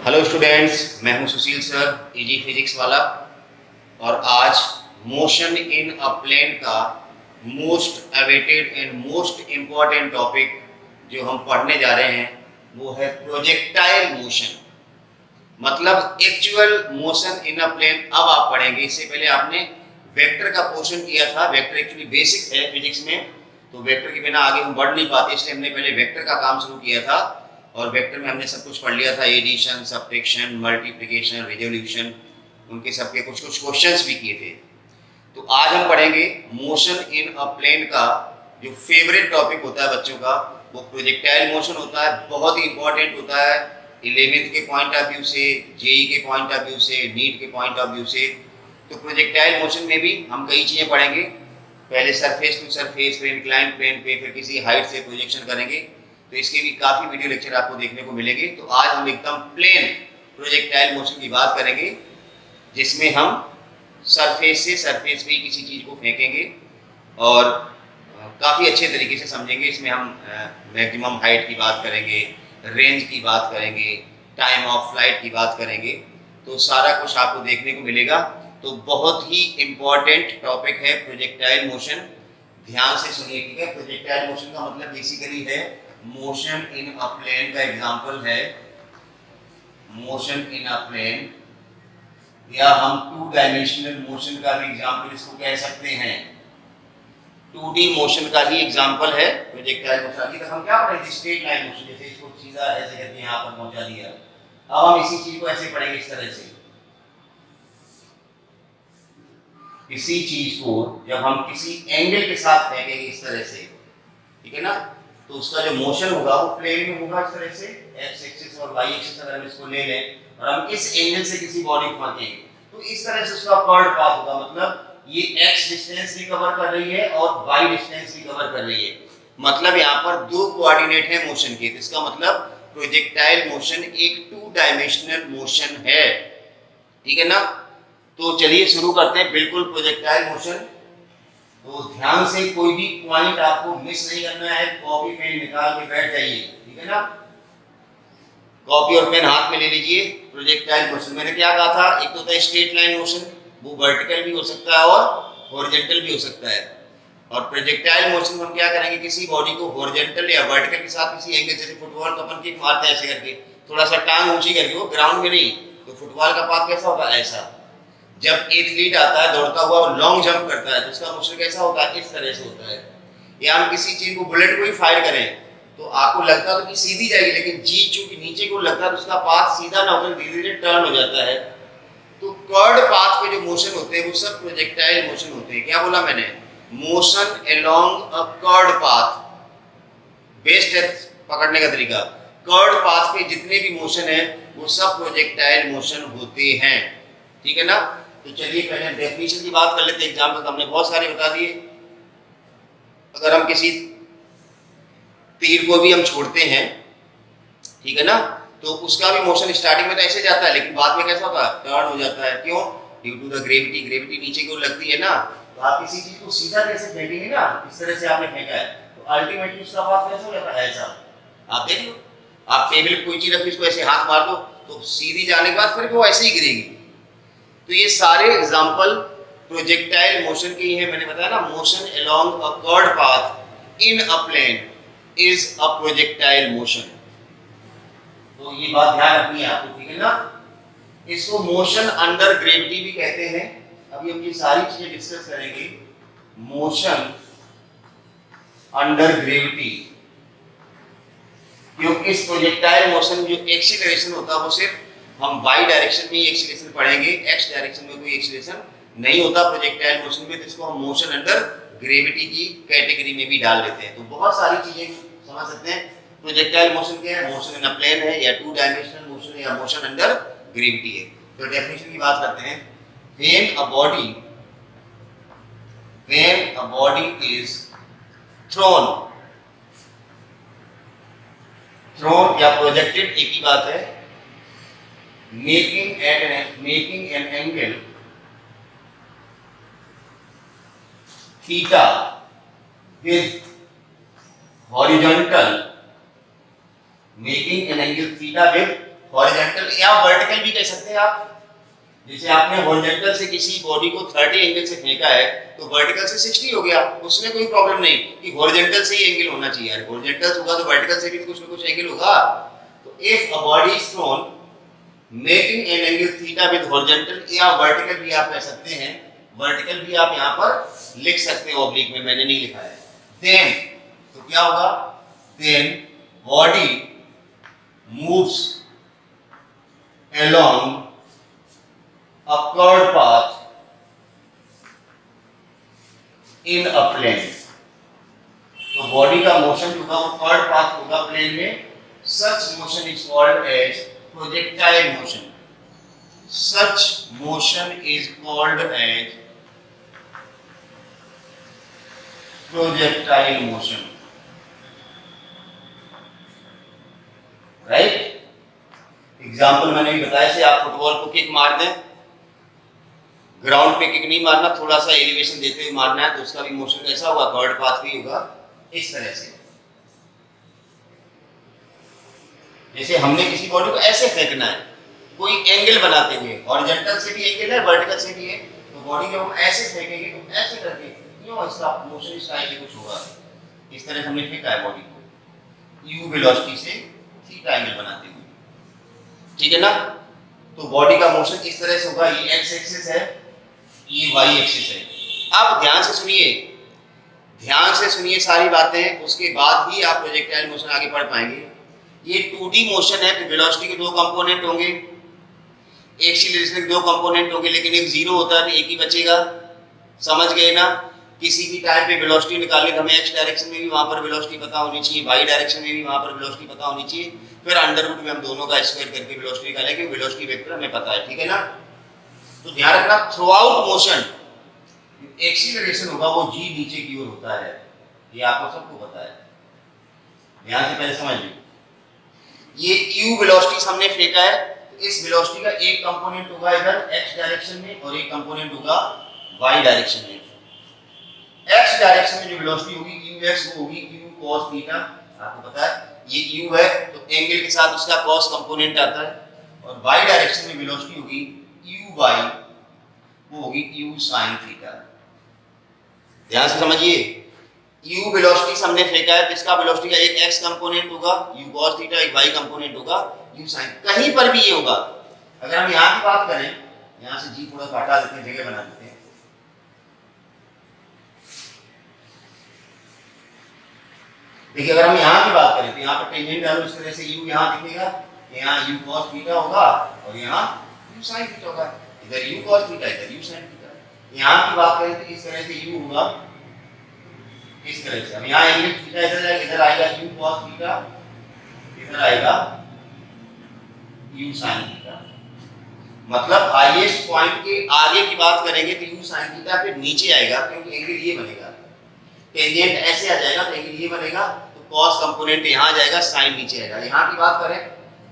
Hello students, मैं हूं सुशील sir, easy physics वाला। और आज मोशन इन अ प्लेन का most awaited and most important topic जो हम पढ़ने जा रहे हैं वो है प्रोजेक्टाइल मोशन, मतलब actual motion in a plane. अब आप पढ़ेंगे। इससे पहले आपने वेक्टर का पोर्शन किया था। वेक्टर एक्चुअली बेसिक है फिजिक्स में, तो वेक्टर के बिना आगे हम बढ़ नहीं पाते, इसलिए हमने पहले वेक्टर का काम शुरू किया था। और वेक्टर में हमने सब कुछ पढ़ लिया था, एडिशन, सब्ट्रैक्शन, मल्टीप्लिकेशन, रिजोल्यूशन, उनके सबके कुछ कुछ क्वेश्चंस भी किए थे। तो आज हम पढ़ेंगे मोशन इन अ प्लेन का जो फेवरेट टॉपिक होता है बच्चों का, वो प्रोजेक्टाइल मोशन होता है। बहुत ही इंपॉर्टेंट होता है 11th के पॉइंट ऑफ व्यू से, जेई के पॉइंट ऑफ व्यू से, नीट के पॉइंट ऑफ व्यू से। तो प्रोजेक्टाइल मोशन में भी हम कई चीज़ें पढ़ेंगे। पहले सरफेस टू सरफेस, फिर इंक्लाइन प्लेन पे, फिर किसी हाइट से प्रोजेक्शन करेंगे। तो इसके भी काफ़ी वीडियो लेक्चर आपको देखने को मिलेंगे। तो आज हम एकदम प्लेन प्रोजेक्टाइल मोशन की बात करेंगे, जिसमें हम सरफेस से सरफेस पे ही किसी चीज़ को फेंकेंगे और काफ़ी अच्छे तरीके से समझेंगे। इसमें हम मैक्सिमम हाइट की बात करेंगे, रेंज की बात करेंगे, टाइम ऑफ फ्लाइट की बात करेंगे। तो सारा कुछ आपको देखने को मिलेगा। तो बहुत ही इम्पॉर्टेंट टॉपिक है प्रोजेक्टाइल मोशन। ध्यान से सुनिए, ठीक है। प्रोजेक्टाइल मोशन का मतलब बेसिकली है मोशन इन अ प्लेन का एग्जांपल है मोशन इन अ प्लेन, या हम टू डायमेंशनल मोशन का भी एग्जांपल इसको कह सकते हैं। 2D मोशन का ही एग्जांपल है प्रोजेक्टाइल मोशन। अभी तक हम क्या पढ़े थे? स्ट्रेट लाइन मोशन, जैसे इसको सीधा ऐसे करके यहाँ पर पहुंचा दिया। अब हम इसी चीज को ऐसे पढ़ेंगे, इस तरह से। किसी चीज को जब हम किसी एंगल के साथ फेंकेंगे इस तरह से, ठीक है ना, तो उसका जो मोशन होगा वो प्लेन में होगा, इस तरह से। एक्स एक्सिस और वाई एक्सिस अगर हम इसको ले लें और हम इस एंगल से किसी बॉडी को फेंकेंगे तो इस तरह से उसका कर्व पाथ होगा। मतलब ये x डिस्टेंस भी कवर कर रही है और y डिस्टेंस भी कवर कर रही है। मतलब यहाँ पर दो कोऑर्डिनेट है मोशन के। तो इसका मतलब प्रोजेक्टाइल मोशन एक टू डायमेंशनल मोशन है, ठीक है ना। तो चलिए शुरू करते हैं बिल्कुल प्रोजेक्टाइल मोशन। तो ध्यान से कोई भी पॉइंट आपको मिस नहीं करना है। कॉपी पेन निकाल के बैठ जाइए, ठीक है ना। कॉपी और पेन हाथ में ले लीजिए। प्रोजेक्टाइल मोशन मैंने क्या कहा था? एक तो होता है स्ट्रेट लाइन मोशन, वो वर्टिकल भी हो सकता है और हॉरिजॉन्टल भी हो सकता है। और प्रोजेक्टाइल मोशन में हम क्या करेंगे? किसी बॉडी को हॉरिजॉन्टल या वर्टिकल के साथ किसी एंगल, जैसे फुटबॉल को अपन किक मारते हैं ऐसे करके, थोड़ा सा टांग ऊंची करके, वो ग्राउंड में नहीं। तो फुटबॉल का पाथ कैसा होगा? ऐसा। जब एथलीट आता है दौड़ता हुआ और लॉन्ग जंप करता है तो उसका मोशन कैसा होता है? इस तरह से होता है। या हम किसी चीज को, बुलेट को ही फायर करें तो आपको लगता तो कि सीधी जाएगी, लेकिन जी चूंकि नीचे को लगता है तो उसका पाथ सीधा ना होकर धीरे धीरे टर्न हो जाता है। तो कर्ड पाथ पे जो मोशन होते हैं वो सब प्रोजेक्टाइल मोशन होते हैं। क्या बोला मैंने? Motion along a curved path. Best है पकड़ने का तरीका। कर्ड पाथ पे जितने भी मोशन है वो सब प्रोजेक्टाइल मोशन होते हैं, ठीक है ना। तो चलिए पहले डेफिनेशन की बात कर लेते हैं। एग्जाम्पल तो हमने बहुत सारे बता दिए। अगर हम किसी तीर को भी हम छोड़ते हैं, ठीक है ना, तो उसका भी मोशन स्टार्टिंग में तो ऐसे जाता है, लेकिन बाद में कैसा होता है? टर्न हो जाता है। क्यों? Due to the gravity. Gravity नीचे की ओर लगती है ना। तो आप किसी चीज को सीधा कैसे फेंकेंगे ना, इस तरह से आपने फेंका है तो अल्टीमेटली उसका पाथ कैसा हो जाता है? ऐसा। आप देख लो, आप टेबल पे कोई चीज रखी, उसको ऐसे हाथ मार दो तो सीधी जाने के बाद फिर वो ऐसे ही गिरेगी। तो ये सारे एग्जांपल प्रोजेक्टाइल मोशन के ही है। मैंने बताया ना, motion along a curved path in a plane is a projectile motion. तो ये बात ध्यान रखनी है आपको, ठीक है ना। इसको मोशन अंडर ग्रेविटी भी कहते हैं। अभी हम ये सारी चीजें डिस्कस करेंगे। मोशन अंडर ग्रेविटी, क्योंकि इस प्रोजेक्टाइल मोशन जो एक्सीलरेशन होता है वो सिर्फ हम y डायरेक्शन में ही एक्सीलरेशन पढ़ेंगे, x डायरेक्शन में कोई एक्सीलरेशन नहीं होता प्रोजेक्टाइल मोशन में। तो इसको हम मोशन अंडर ग्रेविटी की कैटेगरी में भी डाल देते हैं। तो बहुत सारी चीजें समझ सकते हैं। प्रोजेक्टाइल मोशन क्या है? मोशन इन अ प्लेन है, या टू डायमेंशनल मोशन है, या मोशन अंडर ग्रेविटी है। तो डेफिनेशन की बात करते हैं। When a body is throne या प्रोजेक्टेड, एक ही बात है, making an angle theta with horizontal, making an angle theta with horizontal या वर्टिकल भी कह सकते हैं आप। जैसे आपने हॉरिजॉन्टल से किसी बॉडी को 30 एंगल से फेंका है तो वर्टिकल से 60 हो गया, उसमें कोई प्रॉब्लम नहीं कि हॉरिजॉन्टल से ही एंगल होना चाहिए। हॉरिजॉन्टल होगा तो वर्टिकल से भी कुछ ना कुछ एंगल होगा। तो if a body is throne making an angle theta with horizontal या वर्टिकल भी आप कह सकते हैं, वर्टिकल भी आप यहां पर लिख सकते हो ऑब्लिक में, मैंने नहीं लिखा है। देन तो क्या होगा, then body moves along a curved path in a plane। तो बॉडी का मोशन जो होगा वो कर्व पाथ होगा प्लेन में। Such motion is called as projectile motion. Such motion is called as projectile motion, right. Example मैंने भी बताया से आप फुटबॉल को किक मार दें, ग्राउंड पे किक नहीं मारना, थोड़ा सा एलिवेशन देते हुए मारना है, तो उसका भी मोशन कैसा होगा, कर्व्ड पाथ भी होगा इस तरह से। जैसे हमने किसी बॉडी को ऐसे फेंकना है, कोई एंगल बनाते हुए, हॉरिजॉन्टल से भी एंगल है, वर्टिकल से भी है, तो बॉडी को हम ऐसे फेंकेंगे तो ऐसे करके क्यों इसका मोशन इस टाइप से कुछ होगा। इस तरह से हमने फेंका है बॉडी को यू वेलोसिटी से थीटा एंगल बनाते हुए, ठीक है ना। तो बॉडी का मोशन इस तरह से होगा, ये एक्स एक्सिस है, ये वाई एक्सिस है। अब ध्यान से सुनिए, ध्यान से सुनिए सारी बातें, उसके बाद ही आप प्रोजेक्टाइल मोशन आगे बढ़ पाएंगे। ये 2D मोशन है तो वेलोसिटी के दो कंपोनेंट होंगे, एक्सीलरेशन के दो कंपोनेंट होंगे, लेकिन एक जीरो होता है तो एक ही बचेगा, समझ गए ना। किसी भी टाइम पे वेलोसिटी निकालनी तो हमें एक्स डायरेक्शन में भी वहां पर वेलोसिटी पता होनी चाहिए, वाई डायरेक्शन में भी वहां पर वेलोसिटी पता होनी चाहिए, फिर अंडर रूट में हम दोनों का स्क्वायर करके वेलोसिटी निकालेंगे, वेलोसिटी वेक्टर हमें पता है, ठीक है ना। तो ध्यान रखना, थ्रू आउट मोशन एक्सीलरेशन होगा वो जी नीचे की ओर होता है, ये आपको सबको पता है, ध्यान से पहले समझ लीजिए। ये u वेलोसिटी हमने फेंका है, तो इस वेलोसिटी का एक कंपोनेंट होगा इधर x डायरेक्शन में और एक कंपोनेंट होगा y डायरेक्शन में। x डायरेक्शन में जो वेलोसिटी होगी ux वो होगी q cos थीटा, आपको पता है ये u है तो एंगल के साथ उसका cos कंपोनेंट आता है, और y डायरेक्शन में वेलोसिटी होगी uy वो होगी q sin थीटा। ध्यान से समझिए, u वेलोसिटी हमने फेंका है तो इसका वेलोसिटी का एक x कंपोनेंट होगा u cos थीटा, एक y कंपोनेंट होगा u sin। कहीं पर भी ये होगा। अगर हम यहां की बात करें, यहां से g थोड़ा सा हटा देते हैं, जगह बना देते हैं। देखिए अगर हम यहां की बात करें तो यहां पर टेंजेंट डालो इस तरह से, u यहां दिखेगा, यहां u cos थीटा होगा और यहां u sin थीटा होगा, इधर u cos थीटा इधर u sin थीटा। यहां की बात करें तो इस तरह से u होगा इस तरह से, हम यहाँ एंगल थीटा इधर आएगा u cos थीटा, इधर आएगा u sin थीटा। मतलब हाईएस्ट पॉइंट के आगे की बात करेंगे तो u sin थीटा फिर नीचे आएगा, क्योंकि एंगल ये बनेगा, टेंजेंट ऐसे आ जाएगा तो एंगल ये बनेगा, तो cos कंपोनेंट यहाँ आ जाएगा, sin नीचे आएगा। यहाँ की बात करें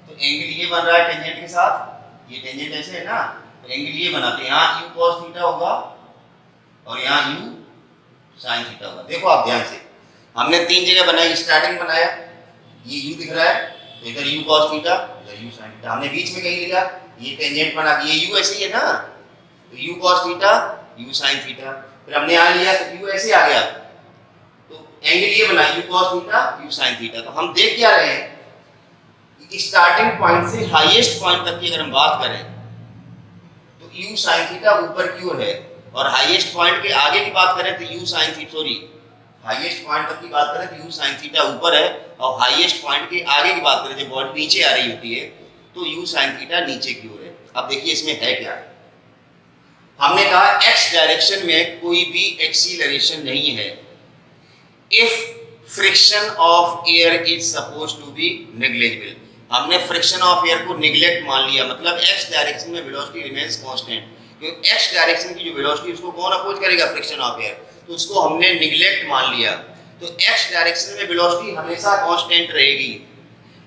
तो एंगल ये बन रहा है टेंजेंट के साथ, ये टेंजेंट ऐसे है ना, तो एंगल ये बनाते हैं, यहाँ u cos थीटा होगा और यहाँ u sin थीटा होगा। देखो आप ध्यान से, हमने तीन जगह बनाई, स्टार्टिंग बनाया, ये u दिख रहा है तो इधर u cos थीटा, इधर u sin थीटा, हमने बीच में कहीं लिया, ये टेंजेंट बना, ये u ऐसे ही है ना, तो u cos theta u sin theta, फिर हमने यहाँ लिया तो u ऐसे आ गया, तो एंगल ये बना u cos theta u sin theta. तो हम देख क्या रहे हैं, स्टार्टिंग पॉइंट से हाईएस्ट पॉइंट तक की अगर हम बात करें तो u sin थीटा ऊपर की ओर है, और हाईएस्ट पॉइंट के आगे की बात करें तो u sin theta, sorry highest point तक की बात करें तो u sin थीटा ऊपर है, और हाईएस्ट पॉइंट के आगे की बात करें जब बॉडी नीचे आ रही होती है तो u sin थीटा नीचे की ओर है। अब देखिए इसमें है क्या, हमने कहा x डायरेक्शन में कोई भी एक्सीलरेशन नहीं है if friction of air is supposed to be negligible. हमने फ्रिक्शन ऑफ एयर को निगलेक्ट मान लिया, मतलब x डायरेक्शन में वेलोसिटी रिमेंस कांस्टेंट, क्योंकि x डायरेक्शन की जो वेलोसिटी उसको कौन अपोज करेगा, फ्रिक्शन ऑफ एयर, तो उसको हमने निगलेक्ट मान लिया। तो x डायरेक्शन में वेलोसिटी हमेशा कांस्टेंट रहेगी,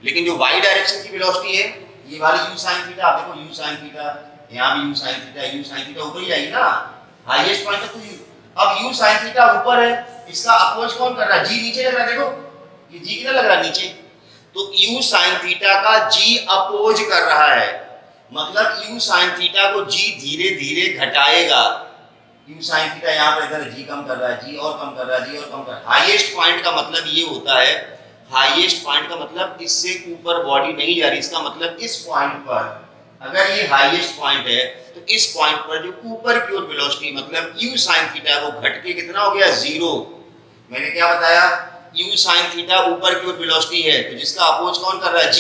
लेकिन जो y डायरेक्शन की वेलोसिटी है ये वाली u sin थीटा, आप देखो u sin थीटा, यहाँ भी u sin थीटा ऊपर ही आएगी ना, हाईएस्ट पॉइंट तक तो अब u sin थीटा ऊपर है, इसका अपोज कौन कर रहा है, g नीचे लग रहा है, देखो ये g किधर लग रहा है, नीचे, तो u sin थीटा का g अपोज कर रहा है, मतलब u sin थीटा को g धीरे धीरे घटाएगा। u sin थीटा यहाँ पर इधर g कम कर रहा है, g और कम कर रहा है, g और कम कर रहा है। हाईएस्ट पॉइंट का मतलब ये होता है, हाईएस्ट पॉइंट का मतलब इससे ऊपर बॉडी नहीं जा रही, इसका मतलब इस पॉइंट पर अगर ये हाईएस्ट पॉइंट है तो इस पॉइंट पर जो ऊपर की ओर वेलोसिटी मतलब u sin थीटा वो घट के कितना हो गया, 0। मैंने क्या बताया, u sin थीटा ऊपर की ओर वेलोसिटी है, तो जिसका अपोज कौन कर रहा है, g।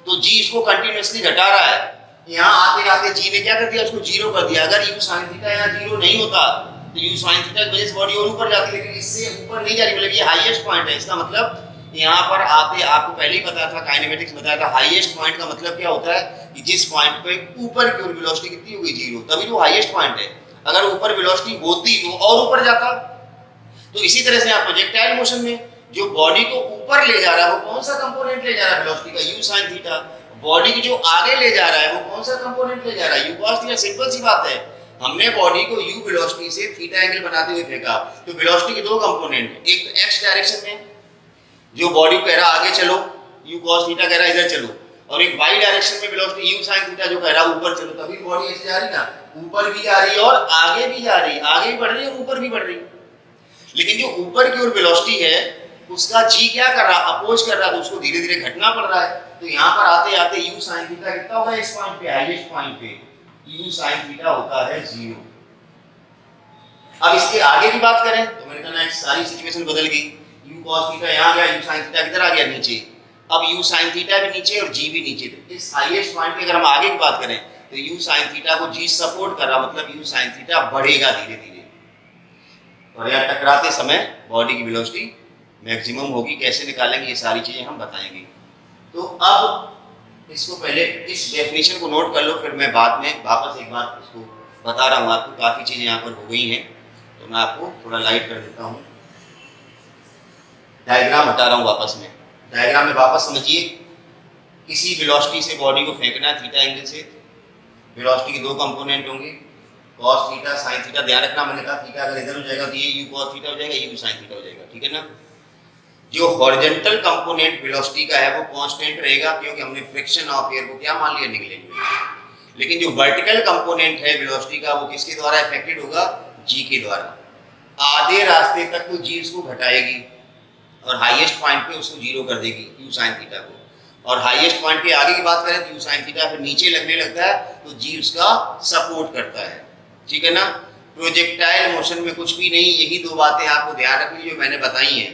तो g इसको कंटिन्यूअसली घटा रहा है। यहाँ आते आते g ने क्या कर दिया, उसको 0 कर दिया। अगर u sin थीटा यहाँ 0 नहीं होता तो u sin थीटा की वजह से बॉडी और ऊपर जाती, लेकिन इससे ऊपर नहीं जा रही, मतलब ये हाईएस्ट पॉइंट है। इसका मतलब यहाँ पर आते, आपको पहले ही पता था, काइनेमेटिक्स बताया था, हाईएस्ट पॉइंट का मतलब क्या होता है कि जिस पॉइंट पे ऊपर की ओर वेलोसिटी कितनी होगी, 0, तभी तो हाईएस्ट पॉइंट है। अगर ऊपर वेलोसिटी होती तो और ऊपर जाता। तो इसी तरह से आप प्रोजेक्टाइल मोशन में जो बॉडी को ऊपर ले जा रहा है वो कौन सा कंपोनेंट ले जा रहा है वेलोसिटी का, u sin थीटा। बॉडी को जो आगे ले जा रहा है वो कौन सा कंपोनेंट ले जा रहा है, u cos थीटा। सिंपल सी बात है, हमने बॉडी को u वेलोसिटी से थीटा एंगल बनाते हुए फेंका, तो वेलोसिटी के दो कंपोनेंट, एक तो x डायरेक्शन में जो बॉडी कह रहा आगे चलो, u cos थीटा कह रहा इधर चलो, और एक y डायरेक्शन में वेलोसिटी u sin थीटा जो कह रहा ऊपर चलो। तभी बॉडी ऐसे जा रही ना, ऊपर भी जा रही है और आगे भी जा रही है, आगे भी बढ़ रही है और ऊपर भी बढ़ रही है। लेकिन जो ऊपर की ओर वेलोसिटी है उसका g क्या कर रहा, अपोज कर रहा है, तो उसको धीरे धीरे घटना पड़ रहा है। तो यहाँ पर आते आते u sin थीटा कितना होगा, इस पॉइंट पे, हाईएस्ट पॉइंट पे u sin थीटा होता है 0। अब इसके आगे की बात करें तो मैंने कहा सारी सिचुएशन बदल गई, u cos थीटा यहाँ गया, u sin थीटा किधर आ गया, नीचे। अब u sin थीटा भी नीचे और g भी नीचे। तो इस हाईएस्ट पॉइंट पे अगर हम आगे की बात करें तो u sin थीटा को g सपोर्ट कर रहा, मतलब u sin थीटा बढ़ेगा धीरे धीरे, और यहाँ टकराते समय बॉडी की वेलोसिटी मैक्सिमम होगी। कैसे निकालेंगे ये सारी चीजें हम बताएंगे। तो अब इसको पहले इस डेफिनेशन को नोट कर लो, फिर मैं बाद में वापस एक बार इसको बता रहा हूँ आपको। काफ़ी चीज़ें यहाँ पर हो गई हैं तो मैं आपको थोड़ा लाइट कर देता हूँ। डायग्राम हटा रहा हूँ वापस में, डायग्राम में वापस समझिए। किसी वेलोसिटी से बॉडी को फेंकना है थीटा एंगल से, वेलोसिटी के दो कंपोनेंट होंगे, cos थीटा sin थीटा। ध्यान रखना, मैंने कहा थीटा अगर इधर हो जाएगा तो ये u cos थीटा हो जाएगा, u sin थीटा हो जाएगा, ठीक है ना। जो हॉरिजॉन्टल कंपोनेंट वेलोसिटी का है वो कांस्टेंट रहेगा, क्योंकि हमने फ्रिक्शन ऑफ एयर को क्या मान लिया, नेग्लिजिबल। लेकिन जो वर्टिकल कंपोनेंट है वेलोसिटी का वो किसके द्वारा अफेक्टेड होगा, g के द्वारा। आधे रास्ते तक तो g उसको घटाएगी और हाईएस्ट पॉइंट पे उसको 0 कर देगी u sin थीटा को। और हाईएस्ट पॉइंट के आगे की बात करें तो u sin थीटा फिर नीचे लगने लगता है तो g उसका सपोर्ट करता है, ठीक है ना। प्रोजेक्टाइल मोशन में कुछ भी नहीं, यही दो बातें आपको ध्यान रखनी जो मैंने बताई हैं।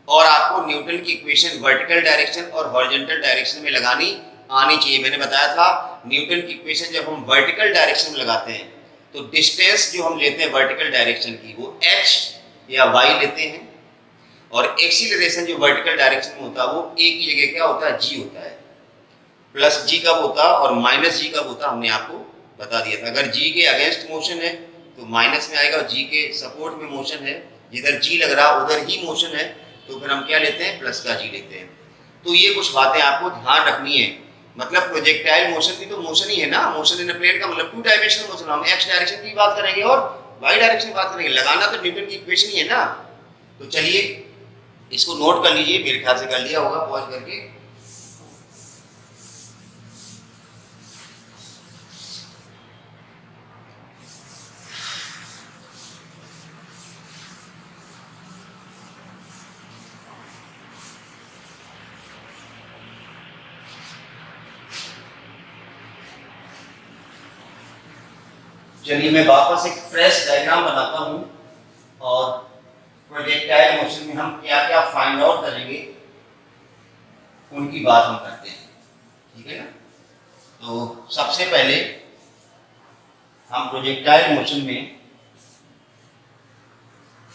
और आपको न्यूटन की इक्वेशन वर्टिकल डायरेक्शन और हॉरिजॉन्टल डायरेक्शन में लगानी आनी चाहिए। मैंने बताया था न्यूटन की इक्वेशन जब हम वर्टिकल डायरेक्शन में लगाते हैं तो डिस्टेंस जो हम लेते हैं वर्टिकल डायरेक्शन की वो h या y लेते हैं, और एक्सीलरेशन जो वर्टिकल डायरेक्शन में होता है वो a की जगह क्या होता है, g होता है। प्लस g कब होता और माइनस g कब होता हमने आपको बता दिया था। अगर g के अगेंस्ट मोशन है तो माइनस में आएगा, और g के सपोर्ट में मोशन है, जिधर g लग रहा उधर ही मोशन है, तो फिर हम क्या लेते हैं, प्लस का g लेते हैं। तो ये कुछ बातें आपको ध्यान रखनी है। मतलब प्रोजेक्टाइल मोशन भी तो मोशन ही है ना, मोशन इन प्लेन का मतलब 2 डायमेंशनल मोशन। हम x डायरेक्शन की बात करेंगे और y डायरेक्शन की बात करेंगे, लगाना तो न्यूटन की इक्वेशन ही है ना। तो चलिए इसको नोट कर लीजिए, मेरे ख्याल से कर लिया होगा पॉज करके। चलिए मैं वापस एक फ्रेश डायग्राम बनाता हूं और प्रोजेक्टाइल मोशन में हम क्या क्या फाइंड आउट करेंगे उनकी बात हम करते हैं, ठीक है ना। तो सबसे पहले हम प्रोजेक्टाइल मोशन में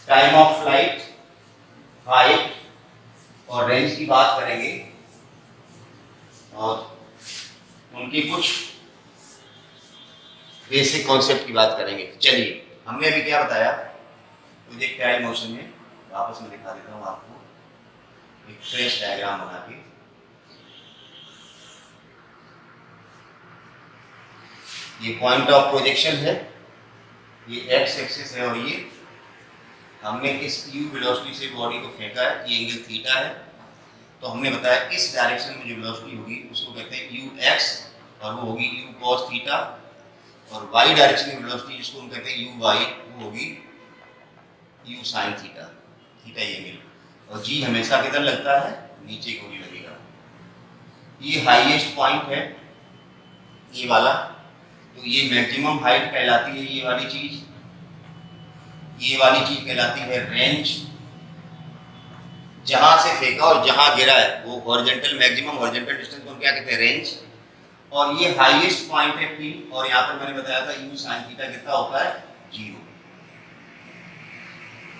टाइम ऑफ फ्लाइट, हाइट और रेंज की बात करेंगे और उनकी कुछ बेसिक कॉन्सेप्ट की बात करेंगे। चलिए हमने अभी क्या बताया, प्रोजेक्टाइल मोशन में वापस मैं दिखा देता हूँ आपको एक फ्रेश डायग्राम बना के। ये पॉइंट ऑफ प्रोजेक्शन है, ये एक्स एक्सिस है, और ये हमने किस u वेलोसिटी से बॉडी को फेंका है, ये एंगल थीटा है। तो हमने बताया इस डायरेक्शन में जो वेलोसिटी होगी उसको कहते हैं यू एक्स, और वो होगी यू कॉस थीटा, और वाई डायरेक्शन में वेलोसिटी जिसको हम कहते हैं यू वाई, वो होगी यू साइन थीटा। थीटा ये एंगल, और जी हमेशा किधर लगता है, नीचे को भी लगेगा। ये हाईएस्ट पॉइंट है ये वाला, तो ये मैक्सिमम हाइट कहलाती है ये वाली चीज, ये वाली चीज कहलाती है रेंज। जहां से फेंका और जहां गिरा है वो हॉरिजॉन्टल मैक्सिमम हॉरिजॉन्टल डिस्टेंस को हम क्या कहते हैं, रेंज। और ये हाईएस्ट पॉइंट है P, और यहाँ पर मैंने बताया था u sin थीटा कितना होता है, 0।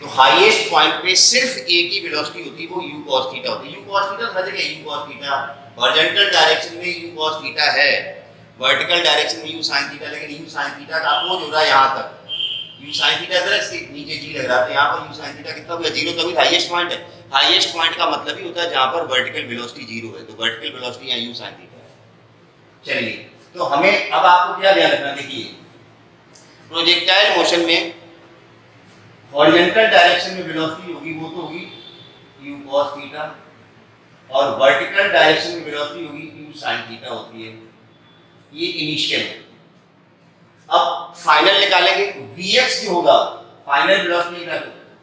तो हाईएस्ट पॉइंट पे सिर्फ एक ही वेलोसिटी होती है, वो u cos थीटा होती है। u cos थीटा हर जगह u cos theta, horizontal direction में u cos थीटा है, वर्टिकल डायरेक्शन में u sin थीटा, लेकिन u sin थीटा का अपोज हो रहा है यहाँ तक। u sin थीटा इधर इसके नीचे g लग रहा है, यहाँ पर u sin थीटा कितना होगा, 0, तभी हाईएस्ट पॉइंट है। हाईएस्ट पॉइंट का मतलब ही होता है जहां पर वर्टिकल वेलोसिटी 0 है, तो वर्टिकल वेलोसिटी यहाँ u sin थीटा है। चलिए, तो हमें अब आपको क्या ध्यान रखना, देखिए प्रोजेक्टाइल मोशन में हॉरिजॉन्टल डायरेक्शन में वेलोसिटी होगी वो तो होगी u cos थीटा, और वर्टिकल डायरेक्शन में वेलोसिटी होगी u sin थीटा होती है। ये इनिशियल है। अब फाइनल निकालेंगे, vx जो होगा फाइनल वेलोसिटी का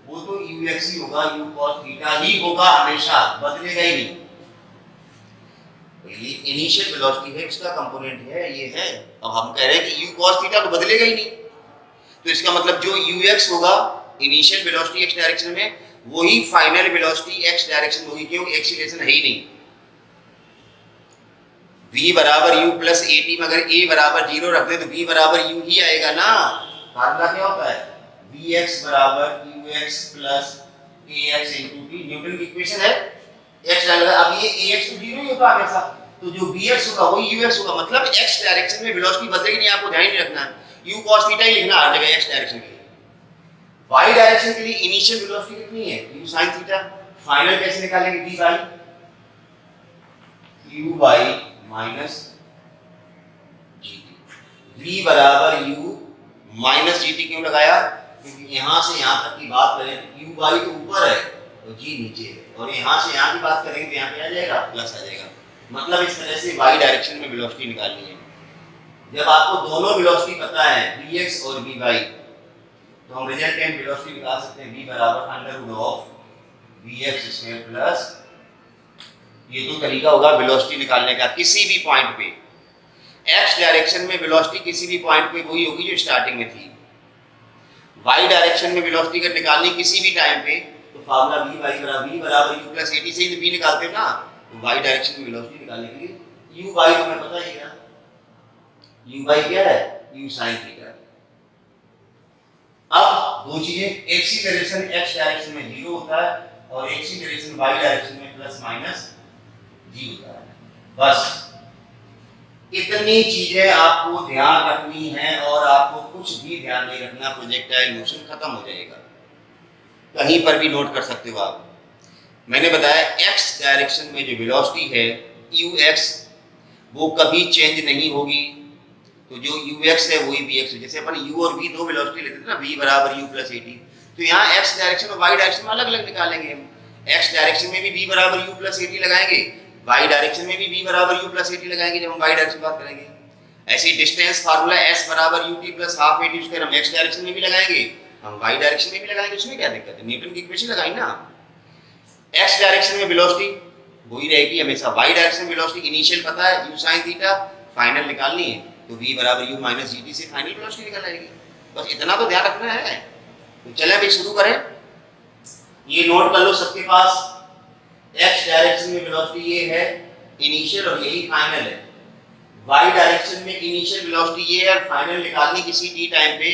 वो तो ux ही होगा, u cos थीटा ही होगा, हमेशा बदलेगा ही नहीं। ये इनिशियल वेलोसिटी है, इसका कंपोनेंट है, ये है। अब हम कह रहे हैं कि u cos थीटा तो बदलेगा ही नहीं, तो इसका मतलब जो ux होगा इनिशियल वेलोसिटी x डायरेक्शन में, वही फाइनल वेलोसिटी x डायरेक्शन में होगी, क्यों, एक्सीलरेशन है ही नहीं। v बराबर u प्लस at में अगर a बराबर 0 रख दे तो v बराबर u ही आएगा ना। फार्मूला क्या होता है, vx बराबर ux plus ax into t, Newton की इक्वेशन है। x डाल, अब ये ax तो 0 ही होगा हमेशा, तो जो vx होगा वही ux होगा, मतलब x डायरेक्शन में वेलोसिटी बदलेगी नहीं, आपको ध्यान नहीं रखना है। u cos थीटा ही लिखना हर जगह x डायरेक्शन के लिए। y डायरेक्शन के लिए इनिशियल वेलोसिटी कितनी है, u sin थीटा। फाइनल कैसे निकालेंगे, d by u by minus gt। v बराबर u माइनस gt क्यों लगाया, क्योंकि यहां से यहां तक की बात करें तो u बाई तो ऊपर है और g नीचे है, और यहां से यहां की बात करेंगे तो यहां पे आ जाएगा प्लस आ जाएगा। मतलब इस तरह से y डायरेक्शन में वेलोसिटी निकालनी है। जब आपको दोनों वेलोसिटी पता है vx और vy, तो हम रिजल्टेंट वेलोसिटी निकाल सकते हैं, v बराबर under root of vx square plus, ये तो तरीका होगा वेलोसिटी निकालने का किसी भी पॉइंट पे। x डायरेक्शन में वेलोसिटी किसी भी पॉइंट पे वही होगी जो स्टार्टिंग में थी। y डायरेक्शन में वेलोसिटी अगर निकालनी किसी भी टाइम पे, तो फार्मूला v बराबर u प्लस at से ही तो v निकालते हो ना। तो y डायरेक्शन में वेलोसिटी निकालने के लिए u बाई तुम्हें पता ही है, u बाई क्या है, u sin थीटा। अब दो चीजें, एक्सीलरेशन x डायरेक्शन में 0 होता है और एक्सीलरेशन y डायरेक्शन में प्लस माइनस g होता है। बस इतनी चीजें आपको ध्यान रखनी है, और आपको कुछ भी ध्यान नहीं रखना, प्रोजेक्टाइल मोशन खत्म हो जाएगा। कहीं पर भी नोट कर सकते हो आप। मैंने बताया x डायरेक्शन में जो वेलोसिटी है ux, वो कभी चेंज नहीं होगी, तो जो ux है वही vx है। जैसे अपन u और v दो वेलोसिटी लेते थे ना, v बराबर u प्लस at, तो यहाँ x डायरेक्शन और y डायरेक्शन में अलग अलग निकालेंगे हम। x डायरेक्शन में भी v बराबर u प्लस at लगाएंगे, y डायरेक्शन में भी v बराबर u प्लस at लगाएंगे जब हम y डायरेक्शन बात करेंगे। ऐसी डिस्टेंस फार्मूला s बराबर ut plus half at square हम x डायरेक्शन में भी लगाएंगे, हम y डायरेक्शन में भी लगाएंगे, उसमें क्या दिक्कत है, न्यूटन की इक्वेशन लगाएंगे ना। x डायरेक्शन में वेलोसिटी वही रहेगी हमेशा, y डायरेक्शन में वेलोसिटी इनिशियल पता है u sin थीटा, फाइनल निकालनी है तो v बराबर u माइनस gt से फाइनल वेलोसिटी निकल आएगी। बस इतना तो ध्यान रखना है। तो चलें भाई शुरू करें। ये नोट कर लो सबके पास, x डायरेक्शन में वेलोसिटी ये है इनिशियल और यही फाइनल है। y डायरेक्शन में इनिशियल वेलोसिटी ये है और फाइनल निकालनी किसी t टाइम पे,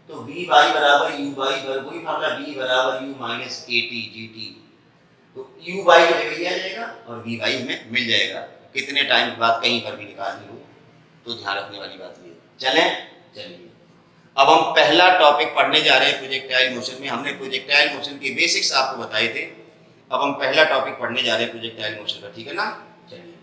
तो v y बराबर u y वर्ग, वही फार्मूला v बराबर u माइनस at gt, तो u y की जगह आ जाएगा और v y हमें मिल जाएगा। कितने टाइम के बाद कहीं पर भी निकालनी हो तो ध्यान रखने वाली बात ये। चलिए अब हम पहला टॉपिक पढ़ने जा रहे हैं प्रोजेक्टाइल मोशन में। हमने प्रोजेक्टाइल मोशन के बेसिक्स आपको बताए थे, अब हम पहला टॉपिक पढ़ने जा रहे हैं प्रोजेक्टाइल मोशन का, ठीक है ना। चलिए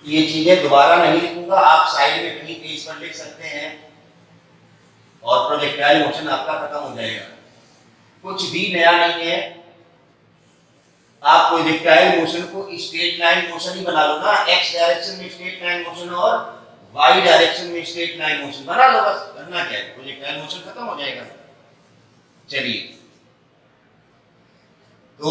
ये चीजें दोबारा नहीं लिखूंगा, आप साइड में कहीं पेज पर लिख सकते हैं। और प्रोजेक्टाइल मोशन आपका खत्म हो जाएगा। कुछ भी नया नहीं है, आप प्रोजेक्टाइल मोशन को स्ट्रेट लाइन मोशन ही बना लो ना, एक्स डायरेक्शन में स्ट्रेट लाइन मोशन और वाई डायरेक्शन में स्ट्रेट लाइन मोशन बना लो, बस करना क्या है, प्रोजेक्टाइल मोशन खत्म हो जाएगा। चलिए, तो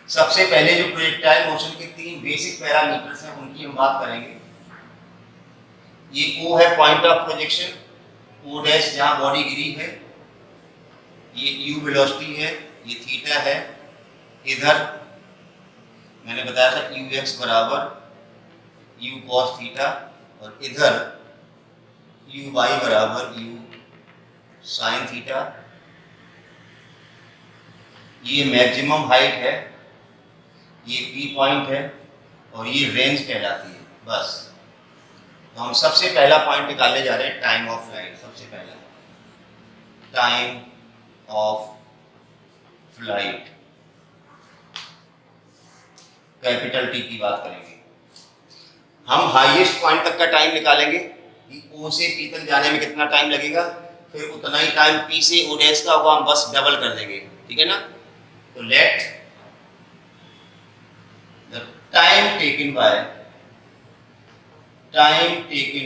सबसे पहले जो प्रोजेक्टाइल मोशन के 3 बेसिक पैरामीटर्स हैं उनकी हम बात करेंगे। ये O है point of projection, O dash जहां बॉडी गिरी है, ये U वेलोसिटी है, ये थीटा है, इधर मैंने बताया था ux बराबर u cos थीटा और इधर uy बराबर u sin थीटा। ये मैक्सिमम हाइट है, ये P पॉइंट है और ये रेंज कहलाती है। बस, तो हम सबसे पहला पॉइंट निकालने जा रहे हैं टाइम ऑफ फ्लाइट। सबसे पहला time of flight, capital T की बात करेंगे। हम हाईएस्ट पॉइंट तक का टाइम निकालेंगे कि O से P तक जाने में कितना टाइम लगेगा, फिर उतना ही टाइम P से O डैश का होगा, हम बस डबल कर देंगे, ठीक है ना। तो let the time taken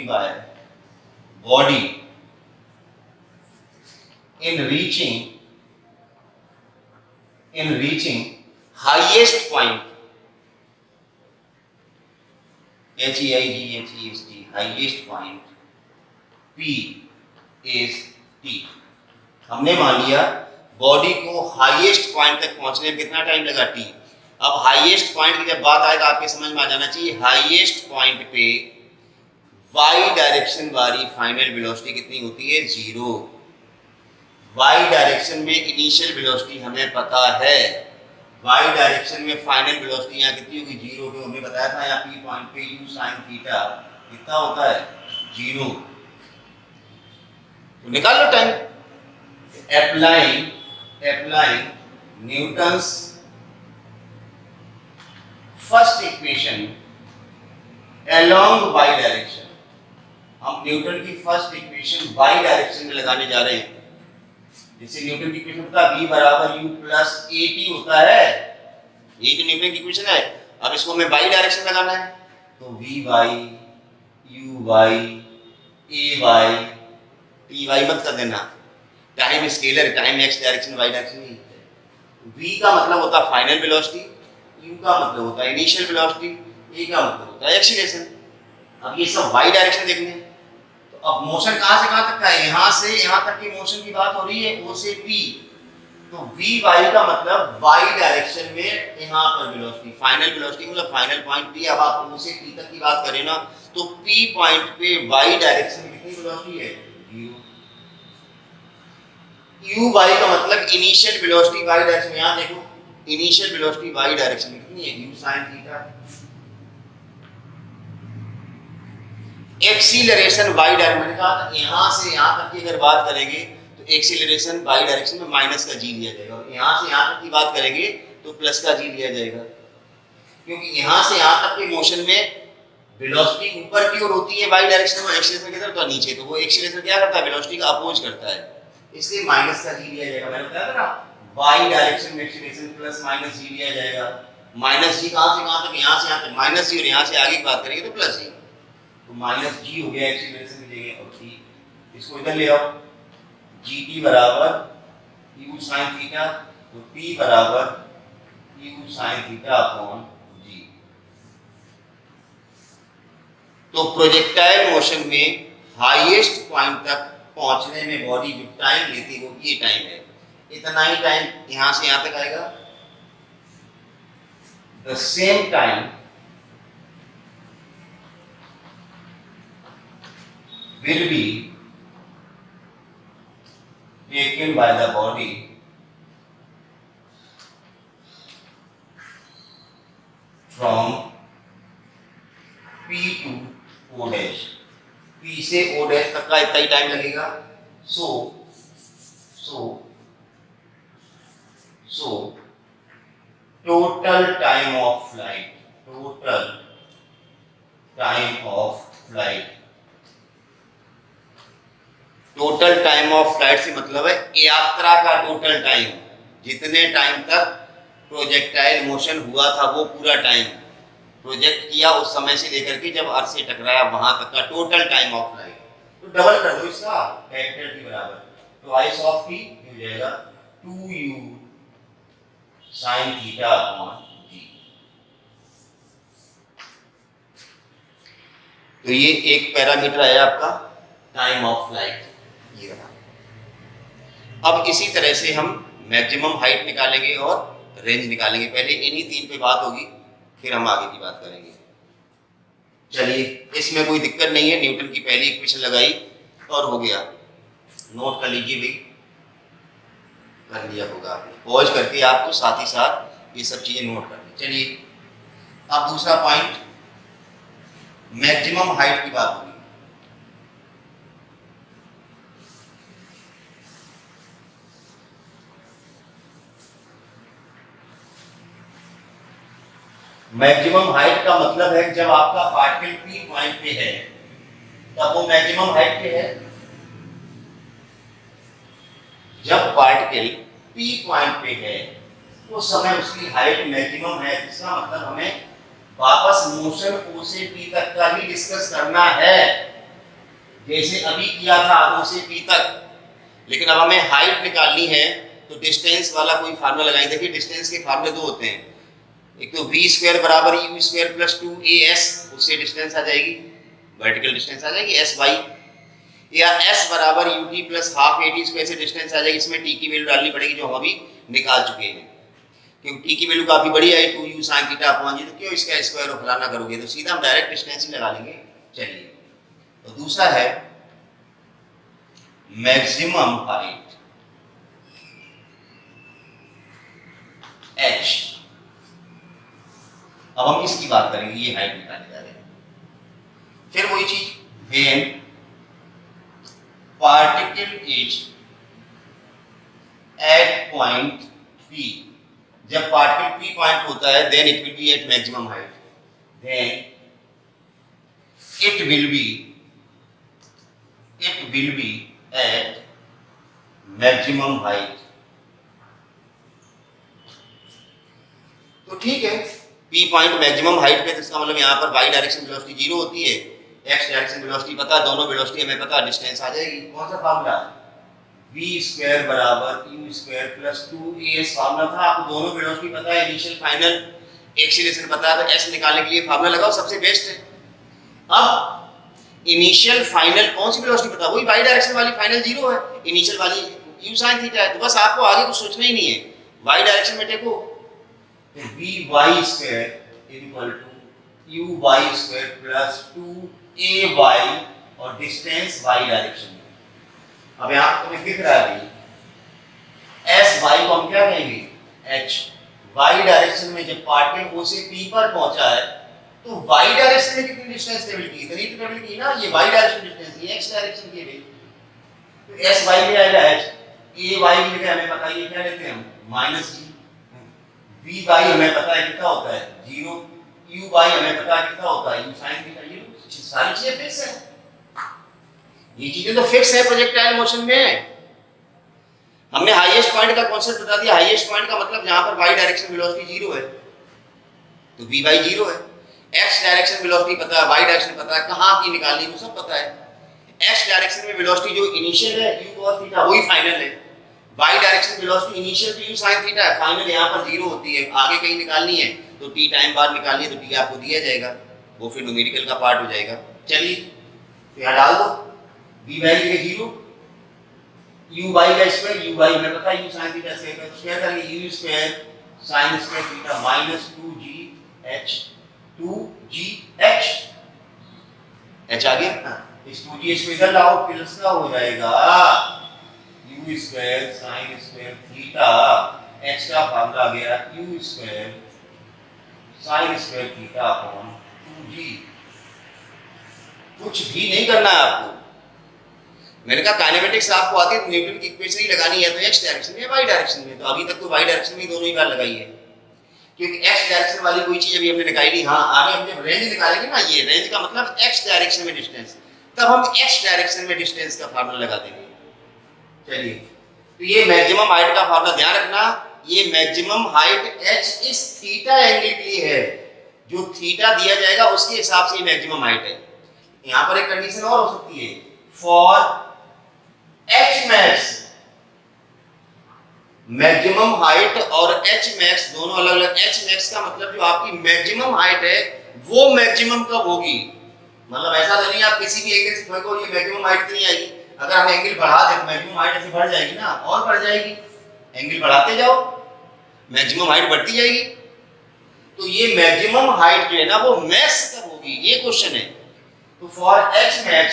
by body in reaching highest point, HEIGHEST, highest point P is T। हमने मान लिया बॉडी को हाईएस्ट पॉइंट तक पहुंचने में कितना टाइम लगा, T। अब हाईएस्ट पॉइंट की जब बात आए तो आपके समझ में आ जाना चाहिए हाईएस्ट पॉइंट पे y डायरेक्शन वाली फाइनल वेलोसिटी कितनी होती है, 0। y डायरेक्शन में इनिशियल वेलोसिटी हमें पता है, y डायरेक्शन में फाइनल वेलोसिटी यहाँ कितनी होगी, 0। तो हमने बताया था यहाँ P पॉइंट पे u sin थीटा कितना होता है, 0। तो निकाल लो time. Applying Newton's first equation along y direction, हम न्यूटन की फर्स्ट इक्वेशन y डायरेक्शन में लगाने जा रहे हैं। जैसे न्यूटन की इक्वेशन होता है v बराबर u प्लस at होता है, ये तो न्यूटन की इक्वेशन है। अब इसको हमें y डायरेक्शन लगाना है, तो v by u by a by t y मत कर देना, time scalar, time x direction y direction नहीं है। v का मतलब होता है फाइनल वेलोसिटी, u का मतलब होता है इनिशियल वेलोसिटी, a का मतलब होता है एक्सीलरेशन। अब ये सब y डायरेक्शन देखने हैं, तो अब मोशन कहां से कहां तक का है, यहां से यहां तक की मोशन की बात हो रही है, o से p। तो v y का मतलब y डायरेक्शन में यहां पर वेलोसिटी, फाइनल वेलोसिटी मतलब फाइनल पॉइंट p। अब आप o से p तक की बात करें ना, तो p पॉइंट पे y डायरेक्शन में कितनी वेलोसिटी है, 0। u y का मतलब इनिशियल वेलोसिटी y डायरेक्शन, यहां देखो इनिशियल वेलोसिटी y डायरेक्शन में कितनी है, u sin theta. Acceleration y direction, मैंने कहा था यहां से यहां तक की अगर बात करेंगे तो एक्सीलरेशन y डायरेक्शन में माइनस का g लिया जाएगा, और यहां से यहां तक की बात करेंगे तो प्लस का g लिया जाएगा, क्योंकि यहां से यहां तक के मोशन में वेलोसिटी ऊपर की ओर होती है y डायरेक्शन में, एक्सीलरेशन किधर होता है, नीचे। तो वो एक्सीलरेशन क्या करता है, वेलोसिटी का अपोज करता है, इसलिए माइनस का g लिया जाएगा। मैंने बताया था ना y डायरेक्शन में एक्सीलरेशन प्लस माइनस g लिया जाएगा। माइनस g कहां से कहां तक, यहां से यहां तक माइनस g, और यहां से आगे की बात करेंगे तो प्लस g। तो माइनस g हो गया एक्सीलरेशन की जगह, और t इसको इधर ले आओ, gt बराबर u sin थीटा, तो p बराबर u sin theta upon g। तो प्रोजेक्टाइल मोशन में हाईएस्ट पॉइंट तक पहुंचने में बॉडी जो टाइम लेती है वो ये टाइम है, इतना ही टाइम यहां से यहां तक आएगा। The same time will be taken by the body from P to O dash, P से O dash तक का इतना ही टाइम लगेगा। so total time of flight total time of flight से मतलब है यात्रा का टोटल टाइम, जितने टाइम तक प्रोजेक्टाइल मोशन हुआ था वो पूरा टाइम प्रोजेक्ट किया उस समय से लेकर के जब अर्थ से टकराया वहां तक का टोटल टाइम ऑफ फ्लाइट। तो डबल कर दो इसका कैपिटल टी बराबर, तो आई ऑफ टी हो जाएगा 2u sin थीटा अपॉन जी। तो ये एक पैरामीटर है आपका टाइम ऑफ फ्लाइट, ये रहा। अब इसी तरह से हम मैक्सिमम हाइट निकालेंगे और रेंज निकालेंगे। पहले इन्हीं तीन पे बात होगी, फिर हम आगे की बात करेंगे। चलिए, इसमें कोई दिक्कत नहीं है, न्यूटन की पहली इक्वेशन लगाई और हो गया। नोट कर लीजिए भाई, कर लिया होगा आपने, पॉज करके आपको साथ ही साथ ये सब चीजें नोट करनी। चलिए, अब दूसरा पॉइंट मैक्सिमम हाइट की बात होगी। मैक्सिमम हाइट का मतलब है जब आपका पार्टिकल पी पॉइंट पे है तब वो मैक्सिमम हाइट पे है। जब पार्टिकल पी पॉइंट पे है उस समय उसकी हाइट मैक्सिमम है। इसका मतलब हमें वापस मोशन ओ से पी तक का ही डिस्कस करना है, जैसे अभी किया था ओ से पी तक। लेकिन अब हमें हाइट निकालनी है तो डिस्टेंस वाला कोई फार्मूला लगाएंगे। देखिए, डिस्टेंस के फार्मूले दो होते हैं, एक तो v स्क्वायर बराबर u स्क्वायर प्लस 2as, उससे डिस्टेंस आ जाएगी, वर्टिकल डिस्टेंस आ जाएगी sy, या s बराबर ut plus half at square से डिस्टेंस आ जाएगी। इसमें t की वैल्यू डालनी पड़ेगी जो हम अभी निकाल चुके हैं, क्योंकि t की वैल्यू काफी बड़ी आई 2u sin थीटा अपॉन जी, तो क्यों इसका स्क्वायर और फलाना करोगे, तो सीधा हम डायरेक्ट डिस्टेंस ही लगा लेंगे। चलिए, तो दूसरा है मैक्सिमम हाइट h। अब हम इसकी बात करेंगे, ये हाइट निकालने जा रहे हैं। फिर वही चीज, when particle is at point P, जब पार्टिकल P पॉइंट होता है then it will be at maximum height, then it will be at maximum height. तो ठीक है, P पॉइंट मैक्सिमम हाइट पे, तो इसका मतलब यहाँ पर y डायरेक्शन वेलोसिटी 0 होती है, x डायरेक्शन वेलोसिटी पता, दोनों वेलोसिटी हमें पता, डिस्टेंस आ जाएगी। कौन सा फार्मूला, v स्क्वायर बराबर u square plus 2as formula था। आपको दोनों वेलोसिटी पता है, इनिशियल फाइनल एक्सीलरेशन पता है, तो s निकालने के लिए फार्मूला लगाओ, सबसे बेस्ट है। अब इनिशियल फाइनल कौन सी वेलोसिटी पता, वही y डायरेक्शन वाली फाइनल 0 है, इनिशियल वाली u sin थीटा है। तो बस आपको आगे कुछ सोचना ही नहीं है, y डायरेक्शन में देखो vy square equal to uy square plus 2ay और डिस्टेंस y डायरेक्शन में। अब यहाँ तुम्हें दिख रहा है sy को हम क्या कहेंगे, h। y डायरेक्शन में जब पार्टिकल o से p पर पहुंचा है तो y डायरेक्शन में कितनी डिस्टेंस ट्रेवल की, इतनी ट्रेवल की ना, ये y डायरेक्शन डिस्टेंस, ये x डायरेक्शन की है। तो sy भी आएगा h, ay की जगह हमें पता है ये क्या लेते हैं हम, माइनस g। v बाई हमें पता है कितना होता है 0, u बाई हमें पता है कितना होता है u sin थीटा। ये सारी चीजें फिक्स है, ये चीजें तो फिक्स है प्रोजेक्टाइल मोशन में। हमने हाईएस्ट पॉइंट का कांसेप्ट बता दिया, हाईएस्ट पॉइंट का मतलब जहां पर y डायरेक्शन वेलोसिटी 0 है तो v बाई 0 है, x डायरेक्शन वेलोसिटी पता है, y डायरेक्शन पता है, कहां की निकालनी है वो सब पता है। x डायरेक्शन में वेलोसिटी जो इनिशियल है u cos थीटा वही फाइनल है, y डायरेक्शन वेलोसिटी इनिशियल तो u sin थीटा है, फाइनल यहां पर 0 होती है। आगे कहीं निकालनी है तो t टाइम बाद निकालनी है तो t आपको दिया जाएगा, वो फिर न्यूमेरिकल का पार्ट हो जाएगा। चलिए, तो यहां डाल दो v बाई के 0, u बाई का स्क्वायर, u बाई हमें पता है u sin थीटा से स्क्वायर करेंगे u square sin square theta minus 2gh h आ गया ना, इस 2gh को इधर लाओ, प्लस का हो जाएगा u square sin square theta, h का फार्मूला आ गया u square sin square theta upon 2g। कुछ भी नहीं करना है आपको, मैंने कहा काइनेमेटिक्स आपको आती है, न्यूटन की इक्वेशन ही लगानी है, तो x डायरेक्शन में या y डायरेक्शन में, तो अभी तक तो y डायरेक्शन में दोनों ही बार लगाई है, क्योंकि x डायरेक्शन वाली कोई चीज अभी हमने निकाली नहीं। हाँ, आगे हम जब रेंज निकालेंगे ना, ये रेंज का मतलब x डायरेक्शन में डिस्टेंस, तब हम x डायरेक्शन में डिस्टेंस का फार्मूला लगा देंगे। चलिए, तो ये मैक्सिमम हाइट का फार्मूला ध्यान रखना, ये मैक्सिमम हाइट h इस थीटा एंगल के लिए है, जो थीटा दिया जाएगा उसके हिसाब से मैक्सिमम हाइट है। यहां पर एक कंडीशन और हो सकती है, for h max, maximum height और h max दोनों अलग अलग। h max का मतलब जो आपकी मैक्सिमम हाइट है वो मैक्सिमम कब होगी, मतलब ऐसा तो नहीं आप किसी भी एंगल से फेंको ये मैक्सिमम हाइट नहीं आएगी। अगर हम एंगल बढ़ा दें तो मैक्सिमम हाइट ऐसे बढ़ जाएगी ना, और बढ़ जाएगी, एंगल बढ़ाते जाओ मैक्सिमम हाइट बढ़ती जाएगी। तो ये मैक्सिमम हाइट जो है ना वो मैक्स कब होगी, ये क्वेश्चन है। तो फॉर h max,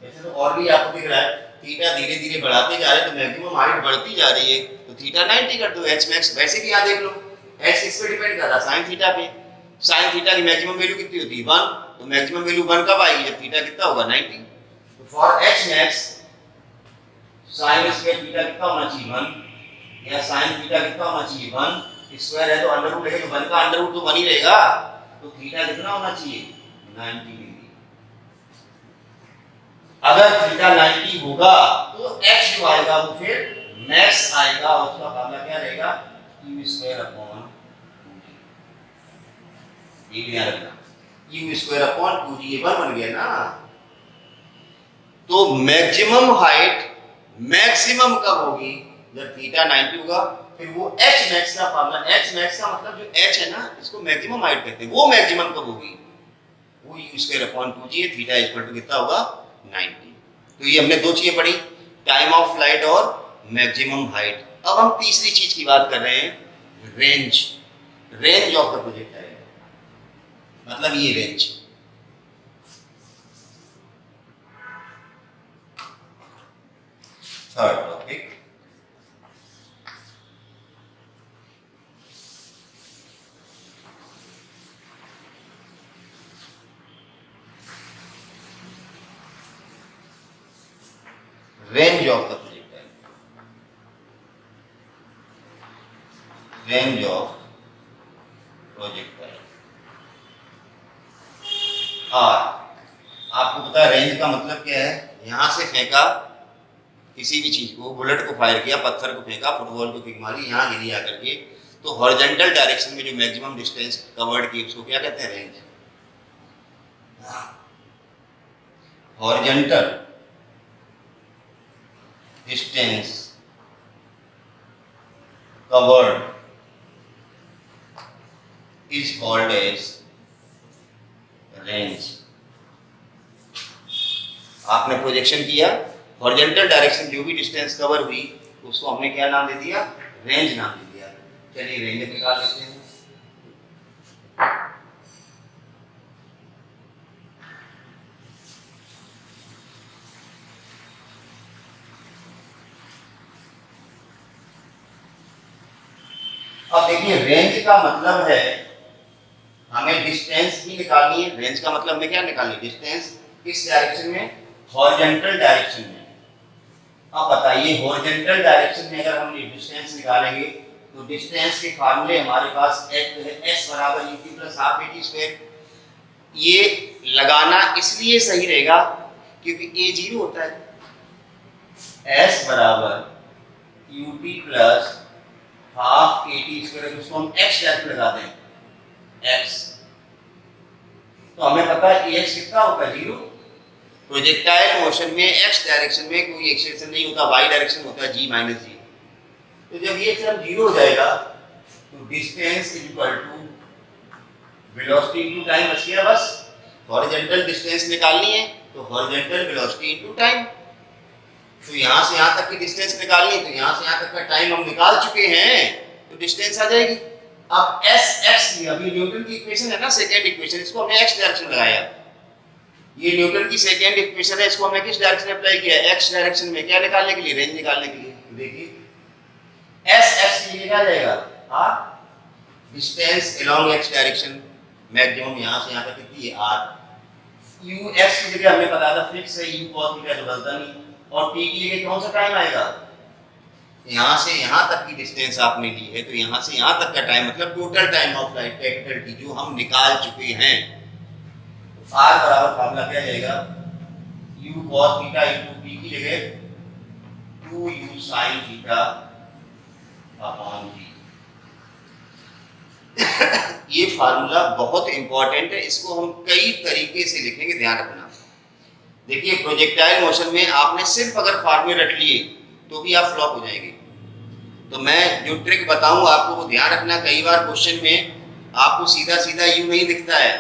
वैसे तो और भी आपको दिख रहा है थीटा धीरे धीरे बढ़ाते जा रहे हैं तो मैक्सिमम हाइट बढ़ती जा रही है, तो थीटा 90 कर दो। h max वैसे भी यहाँ देख लो h किस पे डिपेंड कर रहा है, sin थीटा पे। sin थीटा की मैक्सिमम वैल्यू कितनी होती है 1, तो मैक्सिमम वैल्यू 1 कब आएगी, जब थीटा कितना होगा 90। तो for h max sin square theta कितना होना चाहिए 1, या sin थीटा कितना होना चाहिए 1, स्क्वायर है तो अंडर रूट है, तो 1 का अंडर रूट तो 1 ही रहेगा, तो थीटा कितना होना चाहिए 90 डिग्री। अगर थीटा 90 होगा तो h जो आएगा वो फिर मैक्स आएगा, उसका फार्मूला क्या रहेगा u स्क्वायर अपॉन 2g। ये ध्यान रखना, u स्क्वायर अपॉन 2g, ये 1 बन गया ना। तो मैक्सिमम हाइट मैक्सिमम कब होगी, जब थीटा 90 होगा। फिर वो h max का फार्मूला, h max का मतलब जो h है ना इसको मैक्सिमम हाइट कहते हैं, वो मैक्सिमम कब होगी, वो u स्क्वायर अपॉन 2g है, थीटा इक्वल टू कितना होगा 90। तो ये हमने दो चीजें पढ़ी, टाइम ऑफ फ्लाइट और मैक्सिमम हाइट। अब हम तीसरी चीज की बात कर रहे हैं, range. Range of the projectile, मतलब ये range. Third topic, range of the projectile. Range of projectile R, आपको पता है रेंज का मतलब क्या है, यहां से फेंका किसी भी चीज को, बुलेट को फायर किया, पत्थर को फेंका, फुटबॉल को किक मारी, यहां गिरी आकर के, तो हॉरिजॉन्टल डायरेक्शन में जो मैक्सिमम डिस्टेंस कवर्ड की उसको क्या कहते हैं, range. Horizontal distance covered is called as range. आपने प्रोजेक्शन किया, हॉरिजॉन्टल डायरेक्शन जो भी डिस्टेंस कवर हुई उसको हमने क्या नाम दे दिया, रेंज नाम दे दिया। चलिए रेंज निकाल लेते हैं। अब देखिए रेंज का मतलब है हमें डिस्टेंस भी निकालनी है। रेंज का मतलब हमें क्या निकालनी है, डिस्टेंस किस डायरेक्शन में, हॉरिजॉन्टल डायरेक्शन में। अब बताइए हॉरिजॉन्टल डायरेक्शन में अगर हम डिस्टेंस निकालेंगे तो डिस्टेंस के फार्मूले हमारे पास s बराबर ut plus half at square. ये लगाना इसलिए सही रहेगा क्योंकि a 0 होता है, s बराबर ut plus half at square, उसको हम x डायरेक्ट लगा दें x, तो हमें पता है ax कितना होता है 0। प्रोजेक्टाइल मोशन में x डायरेक्शन में कोई एक्सेलेरेशन नहीं होता, y डायरेक्शन होता है g माइनस जी। तो जब ये सब 0 हो जाएगा तो distance is equal to velocity into time, बच गया बस। हॉरिजॉन्टल डिस्टेंस निकालनी है तो हॉरिजॉन्टल वेलोसिटी इनटू टाइम। तो यहां से यहां तक की डिस्टेंस निकालनी है तो यहां से यहां तक का टाइम हम निकाल चुके हैं, तो डिस्टेंस आ जाएगी। अब एस एक्स की, अभी न्यूटन की इक्वेशन है ना सेकंड इक्वेशन, इसको हमने एक्स डायरेक्शन लगाया। ये न्यूटन की सेकंड इक्वेशन है, इसको हमने किस डायरेक्शन में अप्लाई किया, एक्स डायरेक्शन में। क्या निकालने के लिए, रेंज निकालने के लिए। देखिए एस एक्स के लिए क्या जाएगा, R, distance along X direction maximum यहां से यहां तक कितनी है, आर। यू एक्स की जगह हमें पता था फिक्स है, यू cos थीटा तो बदलता नहीं। और टी की जगह कौन सा टाइम आएगा, यहां से यहां तक की डिस्टेंस आपने ली है तो यहां से यहां तक का टाइम मतलब total time of flight capital T जो हम निकाल चुके हैं। आर बराबर फार्मूला क्या जाएगा, u cos theta into p की जगह 2u sin theta upon v। ये फार्मूला बहुत इंपॉर्टेंट है, इसको हम कई तरीके से लिखेंगे, ध्यान रखना। देखिए प्रोजेक्टाइल मोशन में आपने सिर्फ अगर फार्मूले रट लिए तो भी आप फ्लॉप हो जाएंगे। तो मैं जो ट्रिक बताऊंगा आपको वो ध्यान रखना। कई बार क्वेश्चन में आपको सीधा सीधा u नहीं दिखता है,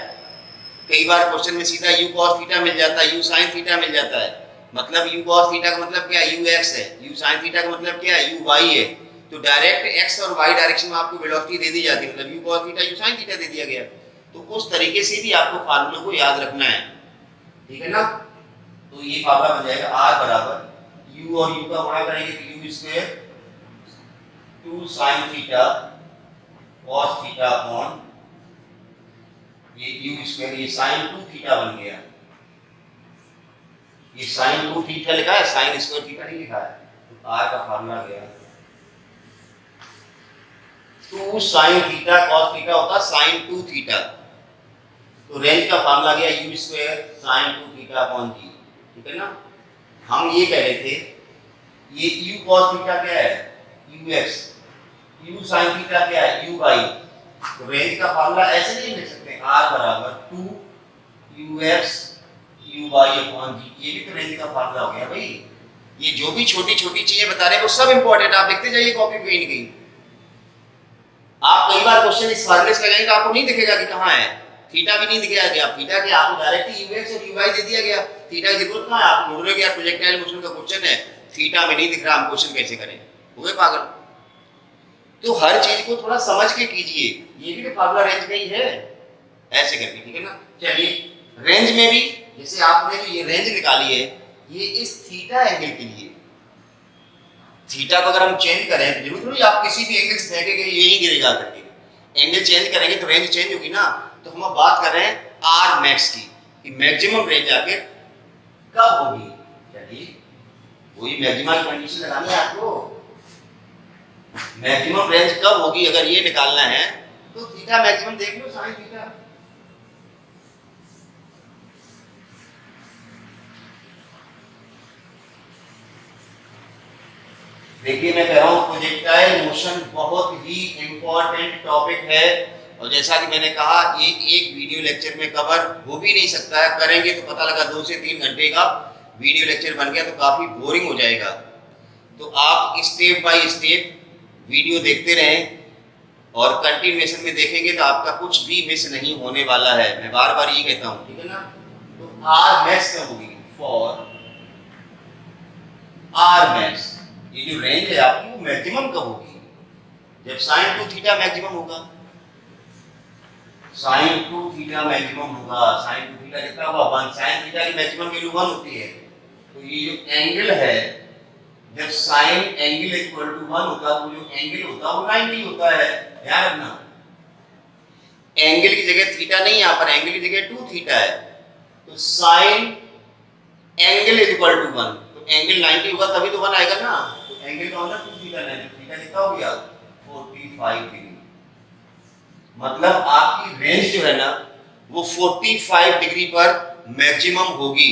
कई बार क्वेश्चन में सीधा u cos थीटा मिल जाता है, u sin थीटा मिल जाता है। मतलब u cos थीटा का मतलब क्या है, u x है, u sin थीटा का मतलब क्या है, u y है। तो डायरेक्ट x और y डायरेक्शन में आपको वेलोसिटी दे दी जाती है, मतलब u cos theta u sin theta दे दिया गया। तो उस तरीके से भी आपको फार्मूले को याद रखना है, ठीक है ना। तो ये फार्मूला बन जाएगा r बराबर u और u का गुणा करेंगे तो u square 2 sin theta cos theta upon ये u स्क्वायर, ये sin 2 थीटा बन गया। ये sin 2 थीटा लिखा है, sin स्क्वायर थीटा नहीं लिखा है। तो r का फार्मूला गया 2 sin थीटा cos थीटा होता sin 2 थीटा। तो रेंज का फार्मूला गया u square sin 2 theta upon g, ठीक है ना। हम ये कह रहे थे ये u cos थीटा क्या है, ux, u sin थीटा क्या है, uy। तो रेंज का फार्मूला ऐसे नहीं लिख सकते, r बराबर 2 ux uy अपॉन g। ये भी तो रेंज का फार्मूला हो गया भाई। ये जो भी छोटी छोटी चीजें बता रहे हैं वो सब इंपॉर्टेंट, आप लिखते जाइए कॉपी पे कहीं कहीं। आप कई बार क्वेश्चन इस फार्मूले से लगाएंगे तो आपको नहीं दिखेगा कि कहां है, थीटा भी नहीं दिखाया गया। थीटा के आपको डायरेक्टली ux और uy दे दिया गया, थीटा की जरूरत कहां है। आप ढूंढ रहे हो यार प्रोजेक्टाइल मोशन का क्वेश्चन है, थीटा में नहीं दिख रहा, हम क्वेश्चन कैसे करें, हुए पागल। तो हर चीज को थोड़ा समझ के कीजिए, ये भी तो फार्मूला रेंज का ही है, ऐसे करके, ठीक है ना। चलिए रेंज में भी जैसे आपने जो ये रेंज निकाली है, ये इस थीटा एंगल के लिए, थीटा को अगर हम चेंज करें तो जरूर थोड़ी आप किसी भी एंगल से देखेंगे यही गिरेगा करके, एंगल चेंज करेंगे तो रेंज चेंज होगी ना। तो हम अब बात कर रहे हैं आर मैक्स की, कि मैक्सिमम रेंज आखिर कब होगी। चलिए वही मैक्सिमम की कंडीशन लगानी है आपको, मैक्सिमम रेंज कब होगी अगर ये निकालना है तो थीटा मैक्सिमम देख लो साइन थीटा। देखिए मैं कह रहा हूं प्रोजेक्टाइल मोशन बहुत ही इंपॉर्टेंट टॉपिक है, और जैसा कि मैंने कहा ये एक वीडियो लेक्चर में कवर हो भी नहीं सकता है, करेंगे तो पता लगा 2 से 3 घंटे का वीडियो लेक्चर बन गया तो काफी बोरिंग हो जाएगा। तो आप स्टेप बाय स्टेप वीडियो देखते रहें और कंटिन्यूएशन में देखेंगे तो आपका कुछ भी मिस नहीं होने वाला है, मैं बार बार ये कहता हूं, ठीक है ना। तो आर मैक्स कब होगी, फॉर आर मैक्स, ये जो रेंज है आपकी वो मैक्सिमम कब होगी, जब sin 2 थीटा मैक्सिमम होगा। sin 2 थीटा मैक्सिमम होगा, sin 2 थीटा कितना हुआ 1, sin थीटा की मैक्सिमम वैल्यू 1 होती है। तो ये जो एंगल है जब sin एंगल इक्वल टू 1 होता है तो जो एंगल होता है वो 90 होता है, ध्यान रखना। एंगल की जगह थीटा नहीं, यहाँ पर एंगल की जगह 2 थीटा है। तो sin एंगल इक्वल टू 1, तो एंगल 90 होगा तभी तो 1 आएगा ना। तो एंगल का होगा 2 थीटा, 90 थीटा कितना हो गया 45 डिग्री। मतलब आपकी रेंज जो है ना वो 45 डिग्री पर मैक्सिमम होगी।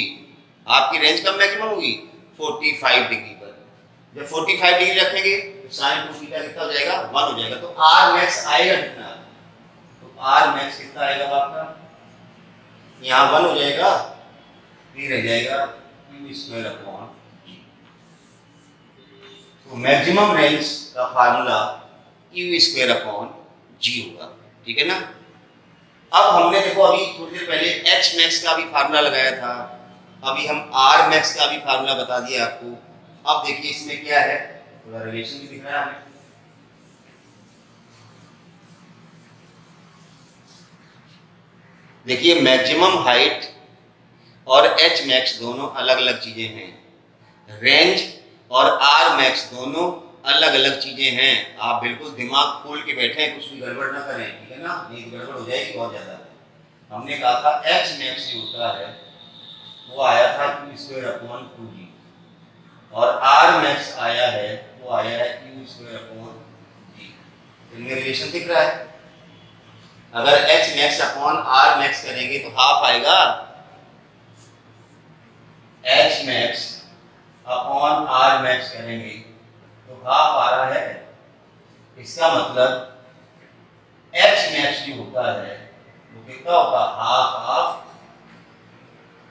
आपकी रेंज कब मैक्सिमम होगी, 45 डिग्री पर। जब 45 डिग्री रखेंगे तो sin 2 थीटा कितना हो जाएगा 1 हो जाएगा। तो r मैक्स आएगा कितना, तो r मैक्स कितना आएगा आपका, यहाँ 1 हो जाएगा, फिर रह जाएगा q स्क्वायर अपॉन g। तो मैक्सिमम रेंज का formula q square upon g होगा, ठीक है ना। अब हमने देखो अभी थोड़ी देर पहले h मैक्स का भी फार्मूला लगाया था, अभी हम r मैक्स का भी फार्मूला बता दिया आपको। अब देखिए इसमें क्या है, थोड़ा रिलेशन भी दिख रहा है हमें। देखिए मैक्सिमम हाइट और h मैक्स दोनों अलग अलग चीजें हैं, रेंज और r मैक्स दोनों अलग अलग चीजें हैं। आप बिल्कुल दिमाग खोल के बैठे हैं, कुछ भी गड़बड़ ना करें, ठीक है ना, नहीं तो गड़बड़ हो जाएगी बहुत ज्यादा। हमने कहा था h मैक्स जो होता है वो आया था q स्क्वायर अपॉन 2g, और r मैक्स आया है वो आया है q स्क्वायर अपॉन g। इनमें रिलेशन दिख रहा है। अगर h max upon r max करेंगे तो हाफ आएगा, H max upon R max करेंगे तो हाफ आ रहा है। इसका मतलब एच मैक्स जो होता है वो कितना होगा, हाफ ऑफ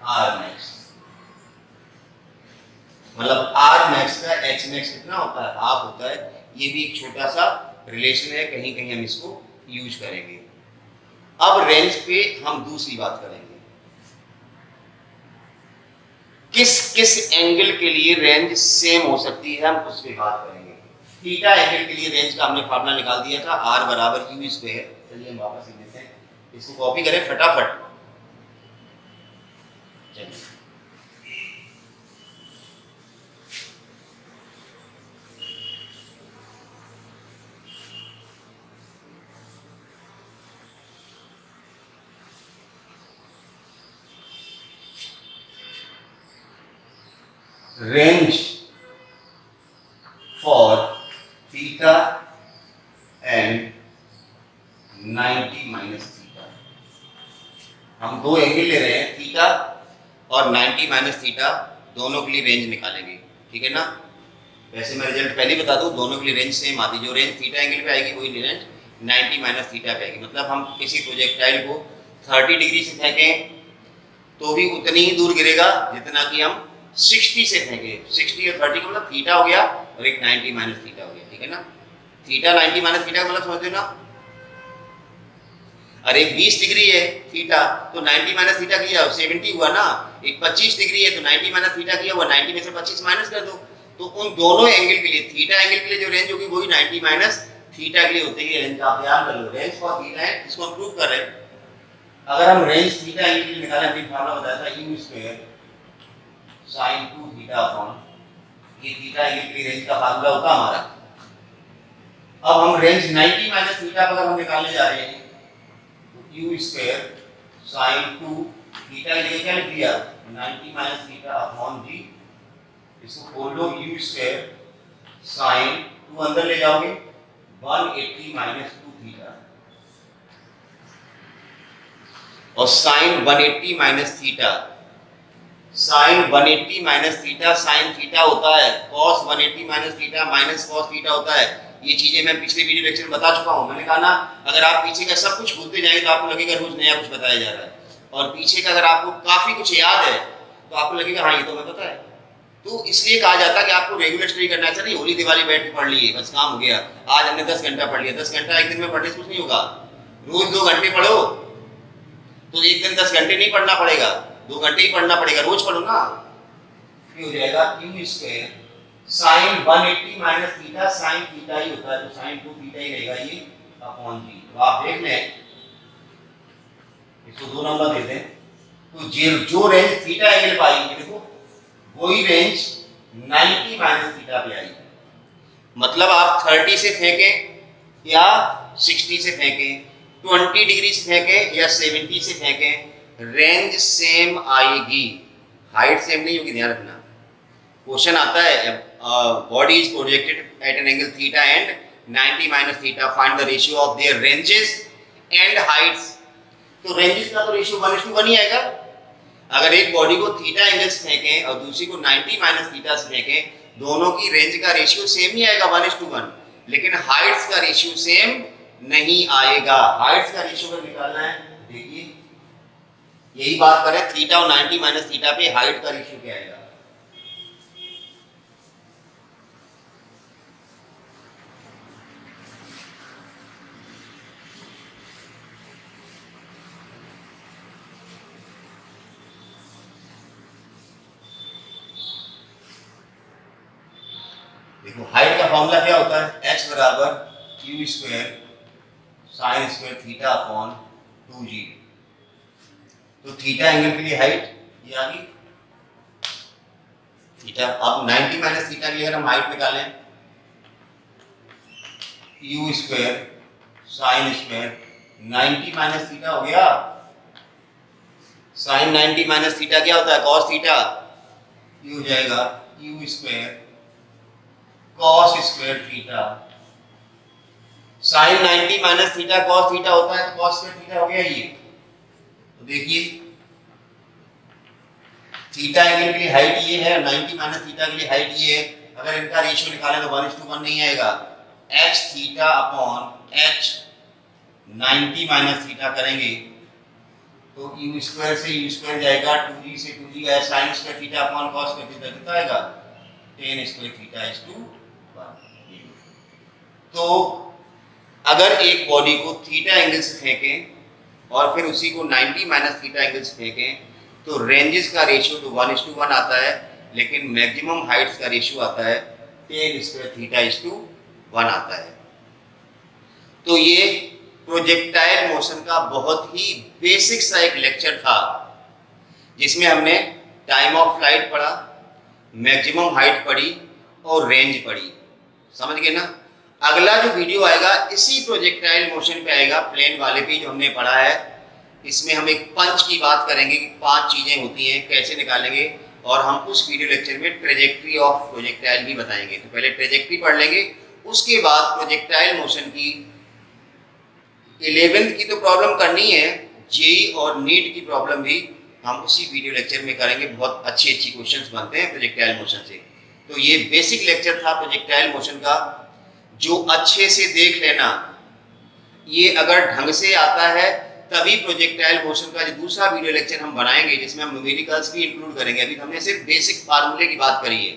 आर मैक्स। मतलब आर मैक्स का एच मैक्स कितना होता है, हाफ होता है। ये भी एक छोटा सा रिलेशन है, कहीं कहीं हम इसको यूज करेंगे। अब रेंज पे हम दूसरी बात करेंगे, किस किस एंगल के लिए रेंज सेम हो सकती है, हम उस पर बात करेंगे। थीटा एंगल के लिए रेंज का हमने फार्मूला निकाल दिया था, आर बराबर यू स्क्वायर। चलिए हम वापस लिख देते हैं, इसको कॉपी करें फटाफट। चलिए range for theta and 90 minus theta. हम दो एंगल ले रहे हैं, थीटा और 90 माइनस थीटा, दोनों के लिए रेंज निकालेंगे, ठीक है ना। वैसे मैं रिजल्ट पहले ही बता दूं, दोनों के लिए रेंज सेम आती है। जो रेंज थीटा एंगल पे आएगी वही रेंज 90 माइनस थीटा पे आएगी। मतलब हम किसी प्रोजेक्टाइल को 30 डिग्री से फेंकें तो भी उतनी ही दूर गिरेगा जितना कि हम 60 से फेंके। 60 और 30 का मतलब थीटा हो गया और एक 90 माइनस थीटा हो गया, ठीक है ना। थीटा 90 माइनस थीटा का मतलब समझते हो ना। अरे 20 डिग्री है थीटा तो 90 माइनस थीटा किया 70 हुआ ना। एक 25 डिग्री है तो 90 माइनस थीटा किया हुआ 90 में से 25 माइनस कर दो। तो उन दोनों एंगल के लिए, थीटा एंगल के लिए जो रेंज होगी वही 90 माइनस थीटा के लिए होती है रेंज। आप ध्यान कर लो, रेंज फॉर थीटा है, इसको हम प्रूव कर रहे हैं। अगर हम रेंज थीटा एंगल के लिए निकालें, हमने फार्मूला बताया था u square sin 2 theta upon, ये थीटा एंगल के लिए रेंज का फार्मूला होता हमारा। अब हम रेंज 90 माइनस थीटा पर हम निकालने जा रहे हैं तो u स्क्वायर sin 2 थीटा के लिए क्या लिख दिया, 90 माइनस थीटा अपॉन g। इसको खोल लो, u स्क्वायर sin 2 अंदर ले जाओगे 180 माइनस 2 थीटा और sin 180 minus theta. sin 180 minus theta, sin theta होता है cos 180 minus theta minus cos theta होता है। ये चीजें मैं पिछले वीडियो लेक्चर में बता चुका हूं। मैंने कहा ना, अगर आप पीछे का सब कुछ भूलते जाएंगे तो आपको लगेगा रोज नया कुछ बताया जा रहा है, और पीछे का अगर आपको काफी कुछ याद है तो आपको लगेगा हाँ ये तो मैं पता है। तो इसलिए कहा जाता है कि आपको रेगुलर स्टडी करना चाहिए। होली दिवाली बैठ के पढ़ लिए बस काम हो गया, आज हमने 10 घंटा पढ़ लिया। 10 घंटा एक दिन में पढ़ने से कुछ नहीं होगा। रोज 2 घंटे पढ़ो तो एक दिन 10 घंटे नहीं पढ़ना पड़ेगा, 2 घंटे ही पढ़ना पड़ेगा। रोज पढ़ो ना। ये हो जाएगा u square sin 180 minus theta, sin theta ही होता है तो sin 2 थीटा ही रहेगा ये अपॉन जी। तो आप देख लें, इसको 2 नंबर दे दें तो जो रेंज थीटा एंगल पे आएगी, देखो वही रेंज 90 माइनस थीटा पे आएगी। मतलब आप 30 से फेंकें या 60 से फेंकें, 20 डिग्री से फेंकें या 70 से फेंकें, रेंज सेम आएगी, हाइट सेम नहीं होगी। ध्यान रखना, क्वेश्चन आता है body is projected at an angle theta and 90 minus theta, find the ratio of their ranges and Heights. तो रेंजेस का तो रेशियो 1:1 ही आएगा। अगर एक बॉडी को थीटा एंगल से फेंकें और दूसरी को 90 माइनस थीटा से फेंकें, दोनों की रेंज का रेशियो सेम ही आएगा 1:1, लेकिन हाइट्स का रेशियो सेम नहीं आएगा। हाइट्स का रेशियो अगर निकालना है, देखिए यही बात करें, थीटा और 90 माइनस थीटा पे हाइट का रेशियो क्या आएगा। देखो हाइट का फॉर्मूला क्या होता है, h बराबर q square sine square theta upon 2g। तो थीटा एंगल के लिए हाइट ये आ गई थीटा। अब 90 माइनस थीटा के लिए अगर हम हाइट निकालें, u square sine square 90 minus theta हो गया। साइन 90 माइनस थीटा क्या होता है, cos थीटा। ये हो जाएगा u square cos square theta. Sine 90 minus theta cos theta होता है तो cos स्क्वायर थीटा हो गया ये। तो देखिए थीटा एंगल के लिए हाइट ये है, 90 माइनस थीटा के लिए हाइट ये है। अगर इनका रेशियो निकालें तो 1:1 नहीं आएगा। h theta upon h 90 minus theta करेंगे तो u स्क्वायर से u स्क्वायर जाएगा, 2g से 2g गया, sin square theta upon cos square theta कितना आएगा, tan square theta is to 1। तो अगर एक बॉडी को थीटा एंगल से फेंकें और फिर उसी को 90 माइनस थीटा एंगल से फेंकें तो रेंजेस का रेशियो तो 1:1 आता है, लेकिन मैक्सिमम हाइट्स का रेशियो आता है tan square theta is to 1 आता है। तो ये प्रोजेक्टाइल मोशन का बहुत ही बेसिक सा एक लेक्चर था जिसमें हमने टाइम ऑफ फ्लाइट पढ़ा, मैक्सिमम हाइट पढ़ी और रेंज पढ़ी। समझ गए ना? अगला जो वीडियो आएगा इसी प्रोजेक्टाइल मोशन पे आएगा, प्लेन वाले पे जो हमने पढ़ा है। इसमें हम एक पंच की बात करेंगे कि 5 चीजें होती हैं, कैसे निकालेंगे, और हम उस वीडियो लेक्चर में ट्रेजेक्ट्री ऑफ प्रोजेक्टाइल भी बताएंगे। तो पहले ट्रेजेक्ट्री पढ़ लेंगे, उसके बाद प्रोजेक्टाइल मोशन की 11th की तो प्रॉब्लम करनी है, जेई और नीट की प्रॉब्लम भी हम उसी वीडियो लेक्चर में करेंगे। बहुत अच्छी क्वेश्चंस बनते हैं प्रोजेक्टाइल मोशन से। तो ये बेसिक लेक्चर था प्रोजेक्टाइल मोशन का, जो अच्छे से देख लेना। ये अगर ढंग से आता है तभी प्रोजेक्टाइल मोशन का जो दूसरा वीडियो लेक्चर हम बनाएंगे जिसमें हम न्यूमेरिकल्स भी इंक्लूड करेंगे। अभी हमने सिर्फ बेसिक फार्मूले की बात करी है।